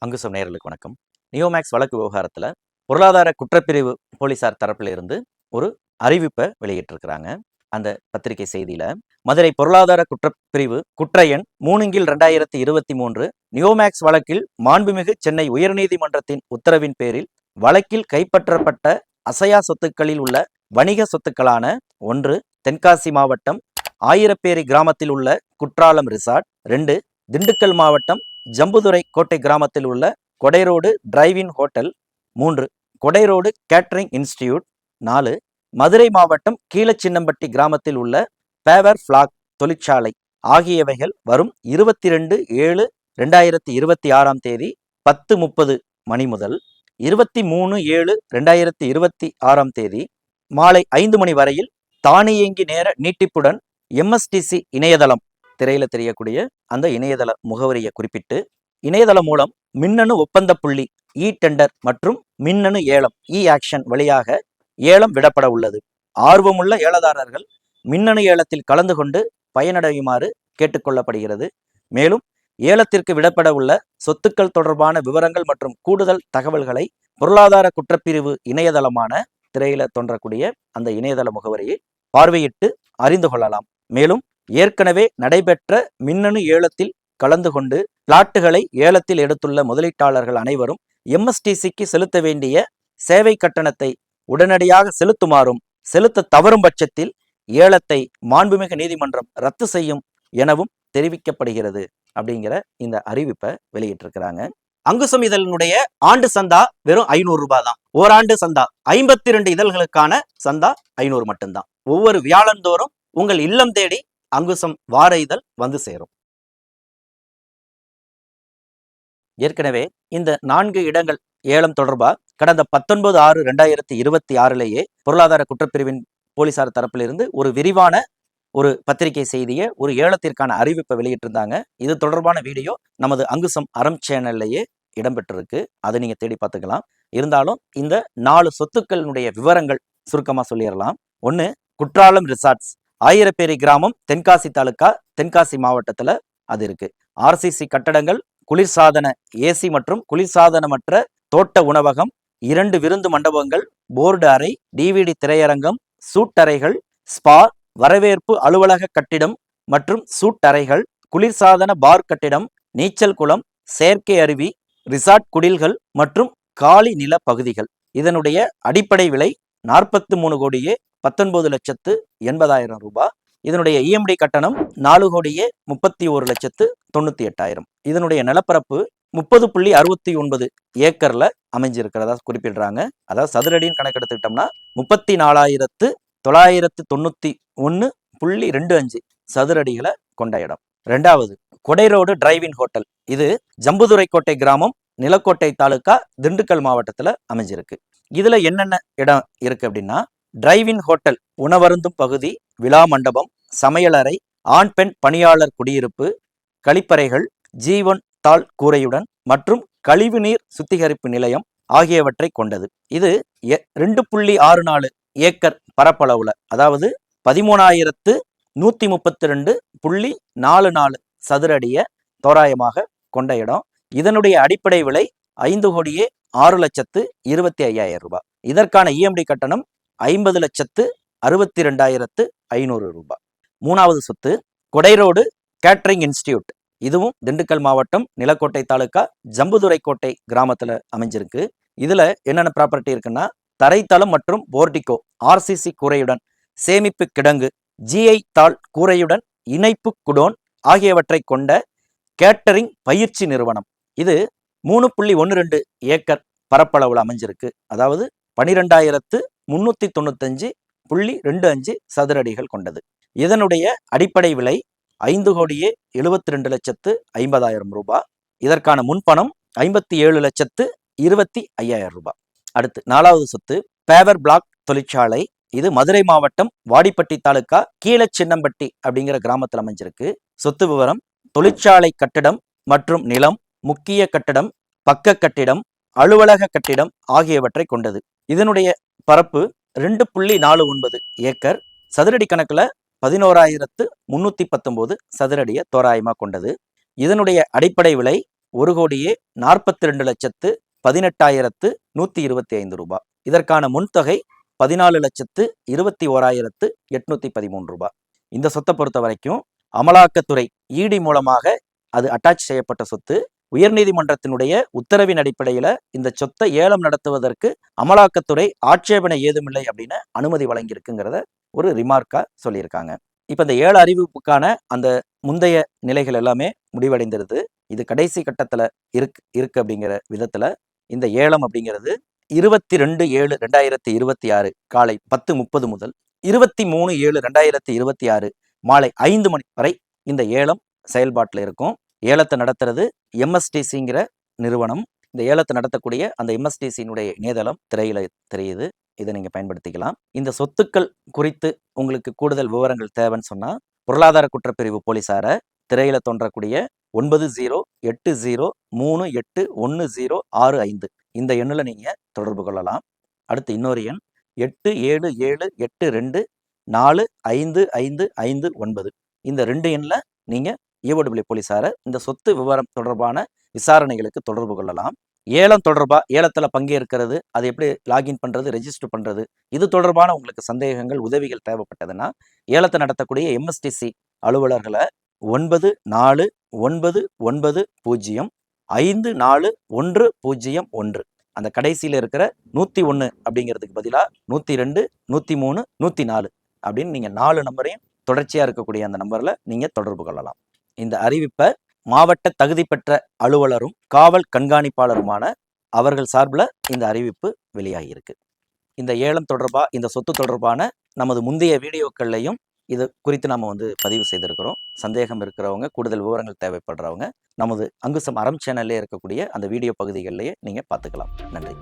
அங்குசம் நேயர்களுக்கு வணக்கம். நியோமேக்ஸ் வழக்கு விவகாரத்துல பொருளாதார குற்றப்பிரிவு போலீசார் தரப்புல இருந்து ஒரு அறிவிப்பை வெளியிட்டிருக்கிறாங்க. அந்த பத்திரிகை செய்தியில மதுரை பொருளாதார குற்றப்பிரிவு குற்ற எண் 3/2023 நியோமேக்ஸ் வழக்கில் மாண்புமிகு சென்னை உயர்நீதிமன்றத்தின் உத்தரவின் பேரில் வழக்கில் கைப்பற்றப்பட்ட அசையா சொத்துக்களில் உள்ள வணிக சொத்துக்களான 1 தென்காசி மாவட்டம் ஆயிரப்பேரி கிராமத்தில் உள்ள குற்றாலம் ரிசார்ட், 2 திண்டுக்கல் மாவட்டம் ஜம்புதுரை கோட்டை கிராமத்தில் உள்ள Kodai Road drive-in hotel, 3 Kodai Road catering institute, 4 Madurai மாவட்டம் கீழச்சின்னம்பட்டி கிராமத்தில் உள்ள பேவர் பிளாக் தொழிற்சாலை ஆகியவைகள் வரும் 22/7/2026 தேதி 10:30 மணி முதல் 23/7/2026 தேதி மாலை 5 மணி வரையில் தானியங்கி நேர நீட்டிப்புடன் MSTC இணையதளம், திரையில தெரியக்கூடிய அந்த இணையதள முகவரியை குறிப்பிட்டு இணையதளம் மூலம் மின்னணு ஒப்பந்த புள்ளி டெண்டர் மற்றும் மின்னணு ஏலம் ஆக்ஷன் வழியாக ஏலம் விடப்பட உள்ளது. ஆர்வமுள்ள ஏலதாரர்கள் மின்னணு ஏலத்தில் கலந்து கொண்டு பயனடையுமாறு கேட்டுக்கொள்ளப்படுகிறது. மேலும் ஏலத்திற்கு விடப்பட உள்ள சொத்துக்கள் தொடர்பான விவரங்கள் மற்றும் கூடுதல் தகவல்களை பொருளாதார குற்றப்பிரிவு இணையதளமான திரையில தோன்றக்கூடிய அந்த இணையதள முகவரியை பார்வையிட்டு அறிந்து கொள்ளலாம். மேலும் ஏற்கனவே நடைபெற்ற மின்னணு ஏலத்தில் கலந்து கொண்டு பிளாட்டுகளை ஏலத்தில் எடுத்துள்ள முதலீட்டாளர்கள் அனைவரும் MSTCக்கு செலுத்த வேண்டிய சேவை கட்டணத்தை உடனடியாக செலுத்துமாறும், செலுத்த தவறும் பட்சத்தில் ஏலத்தை மாண்புமிகு நீதிமன்றம் ரத்து செய்யும் எனவும் தெரிவிக்கப்படுகிறது அப்படிங்கிற இந்த அறிவிப்பை வெளியிட்டிருக்கிறாங்க. அங்குசம் இதழினுடைய ஆண்டு சந்தா வெறும் 500 ரூபாய் தான். ஓராண்டு சந்தா 52 இதழ்களுக்கான சந்தா 500 மட்டும்தான். ஒவ்வொரு வியாழந்தோறும் உங்கள் இல்லம் தேடி அங்குசம் வார இதழ் வந்து சேரும். ஏற்கனவே இந்த 4 இடங்கள் ஏலம் தொடர்பாக கடந்த 19/6/2026 பொருளாதார குற்றப்பிரிவின் போலீசார் தரப்பிலிருந்து ஒரு விரிவான ஒரு பத்திரிகை செய்தியை, ஒரு ஏலத்திற்கான அறிவிப்பை வெளியிட்டிருந்தாங்க. இது தொடர்பான வீடியோ நமது அங்குசம் அறம் சேனல்லையே இடம்பெற்றிருக்கு. அதை நீங்க தேடி பார்த்துக்கலாம். இருந்தாலும் இந்த 4 சொத்துக்களுடைய விவரங்கள் சுருக்கமா சொல்லிடலாம். 1 குற்றாலம் ரிசார்ட்ஸ், ஆயிரப்பேரி கிராமம், தென்காசி தாலுகா, தென்காசி மாவட்டத்துல அது இருக்கு. RCC கட்டடங்கள், குளிர்சாதன AC மற்றும் குளிர்சாதனமற்ற தோட்ட உணவகம், 2 விருந்து மண்டபங்கள், போர்டு அறை, DVD திரையரங்கம், சூட்டறைகள், ஸ்பா, வரவேற்பு அலுவலக கட்டிடம் மற்றும் சூட்டறைகள், குளிர்சாதன பார் கட்டிடம், நீச்சல் குளம், செயற்கை அருவி, ரிசார்ட் குடில்கள் மற்றும் காலி நில பகுதிகள். இதனுடைய அடிப்படை விலை 43,19,80,000 ரூபாய். இதனுடைய EMD கட்டணம் 4,31,98,000. இதனுடைய நிலப்பரப்பு 30.69 ஏக்கர்ல அமைஞ்சிருக்கிறதா குறிப்பிடுறாங்க. அதாவது சதுரடின்னு கணக்கெடுத்துக்கிட்டோம்னா 34,991.25 சதுரடிகளை கொண்ட இடம். 2வது கொடைரோடு டிரைவின் ஹோட்டல். இது ஜம்புதுரை கோட்டை கிராமம், நிலக்கோட்டை தாலுகா, திண்டுக்கல் மாவட்டத்துல அமைஞ்சிருக்கு. இதுல என்னென்ன இடம் இருக்கு அப்படின்னா, டிரைவின் ஹோட்டல் உணவருந்தும் பகுதி, விழா மண்டபம், சமையலறை, ஆண் பெண் பணியாளர் குடியிருப்பு, கழிப்பறைகள், ஜீவன் தாள் கூரையுடன் மற்றும் கழிவுநீர் சுத்திகரிப்பு நிலையம் ஆகியவற்றை கொண்டது. இது 2.64 ஏக்கர் பரப்பளவுல, அதாவது 13,132.44 சதுரடிய தோராயமாக கொண்ட இடம். இதனுடைய அடிப்படை விலை 5,06,25,000 ரூபாய். இதற்கான EMD கட்டணம் 50,62,500 ரூபாய். 3வது சொத்து கொடைரோடு கேட்டரிங் இன்ஸ்டிடியூட். இதுவும் திண்டுக்கல் மாவட்டம், நிலக்கோட்டை தாலுகா, ஜம்புதுரை கோட்டை கிராமத்துல அமைஞ்சிருக்கு. இதுல என்னென்ன ப்ராப்பர்ட்டி இருக்குன்னா, தரைத்தளம் மற்றும் போர்டிகோ, RCC கூரையுடன், சேமிப்பு கிடங்கு, GI தாள் கூரையுடன் இணைப்பு குடோன் ஆகியவற்றை கொண்ட கேட்டரிங் பயிற்சி நிறுவனம். இது 3.12 ஏக்கர் பரப்பளவுல அமைஞ்சிருக்கு. அதாவது 12,395.25 சதுரடிகள் கொண்டது. இதனுடைய அடிப்படை விலை 5,72,50,000 ரூபாய். இதற்கான முன்பணம் 57,25,000 ரூபாய். அடுத்து 4வது சொத்து பேவர் பிளாக் தொழிற்சாலை. இது மதுரை மாவட்டம் வாடிப்பட்டி தாலுகா, கீழச்சின்னம்பட்டி அப்படிங்கிற கிராமத்தில் அமைஞ்சிருக்கு. சொத்து விவரம்: தொழிற்சாலை கட்டிடம் மற்றும் நிலம், முக்கிய கட்டிடம், பக்க கட்டிடம், அலுவலக கட்டிடம் ஆகியவற்றை கொண்டது. இதனுடைய பரப்பு 2.49 ஏக்கர், சதுரடி கணக்குல 11,319 சதுரடியை தோராயமாக கொண்டது. இதனுடைய அடிப்படை விலை 1,42,18,125 ரூபாய். இதற்கான முன்தொகை 14,21,813 ரூபாய். இந்த சொத்தை பொறுத்த வரைக்கும் அமலாக்கத்துறை இடி மூலமாக அது அட்டாச் செய்யப்பட்ட சொத்து. உயர்நீதிமன்றத்தினுடைய உத்தரவின் அடிப்படையில் இந்த சொத்தை ஏலம் நடத்துவதற்கு அமலாக்கத்துறை ஆட்சேபனை ஏதுமில்லை அப்படின்னு அனுமதி வழங்கியிருக்குங்கிறத ஒரு ரிமார்க்கா சொல்லியிருக்காங்க. இப்ப இந்த 7 அறிவிப்புக்கான அந்த முந்தைய நிலைகள் எல்லாமே முடிவடைந்திருது. இது கடைசி கட்டத்துல இருக்கு அப்படிங்கிற விதத்துல இந்த ஏலம் அப்படிங்கிறது 22/7/2026 காலை 10:30 முதல் 23/7/2026 மாலை 5 மணி வரை இந்த ஏலம் செயல்பாட்டில் இருக்கும். ஏலத்தை நடத்துறது எம்எஸ்டிசிங்கிற நிறுவனம். இந்த ஏலத்தை நடத்தக்கூடிய அந்த எம்எஸ்டிசியினுடைய இணையதளம் திரையில தெரியுது. இதை நீங்க பயன்படுத்திக்கலாம். இந்த சொத்துக்கள் குறித்து உங்களுக்கு கூடுதல் விவரங்கள் தேவைன்னு சொன்னா பொருளாதார குற்றப்பிரிவு போலீசாரை திரையில தோன்றக்கூடிய 900803811065 இந்த எண்ணில் நீங்க தொடர்பு கொள்ளலாம். அடுத்து இன்னொரு எண் 8778245559. இந்த 2 எண்ணில் நீங்க EOW போலீசாரை இந்த சொத்து விவரம் தொடர்பான விசாரணைகளுக்கு தொடர்பு கொள்ளலாம். ஏலம் தொடர்பா ஏலத்தில் பங்கேற்கிறது, அது எப்படி லாகின் பண்றது, ரெஜிஸ்டர் பண்றது, இது தொடர்பான உங்களுக்கு சந்தேகங்கள் உதவிகள் தேவைப்பட்டதுன்னா ஏலத்தை நடத்தக்கூடிய எம்எஸ்டிசி அலுவலர்களை 9490540101 அந்த கடைசியில் இருக்கிற 101 அப்படிங்கிறதுக்கு பதிலாக 102 103 104 அப்படின்னு நீங்க 4 நம்பரையும் தொடர்ச்சியா இருக்கக்கூடிய அந்த நம்பர்ல நீங்க தொடர்பு கொள்ளலாம். இந்த அறிவிப்பை மாவட்ட தகுதி பெற்ற அலுவலரும் காவல் கண்காணிப்பாளருமான அவர்கள் சார்பில் இந்த அறிவிப்பு வெளியாகியிருக்கு. இந்த ஏலம் தொடர்பா இந்த சொத்து தொடர்பான நமது முந்தைய வீடியோக்கள்லையும் இது குறித்து நம்ம பதிவு செய்திருக்கிறோம். சந்தேகம் இருக்கிறவங்க, கூடுதல் விவரங்கள் தேவைப்படுறவங்க நமது அங்குசம் அறம் சேனல்லே இருக்கக்கூடிய அந்த வீடியோ பகுதிகளிலேயே நீங்க பார்த்துக்கலாம். நன்றி.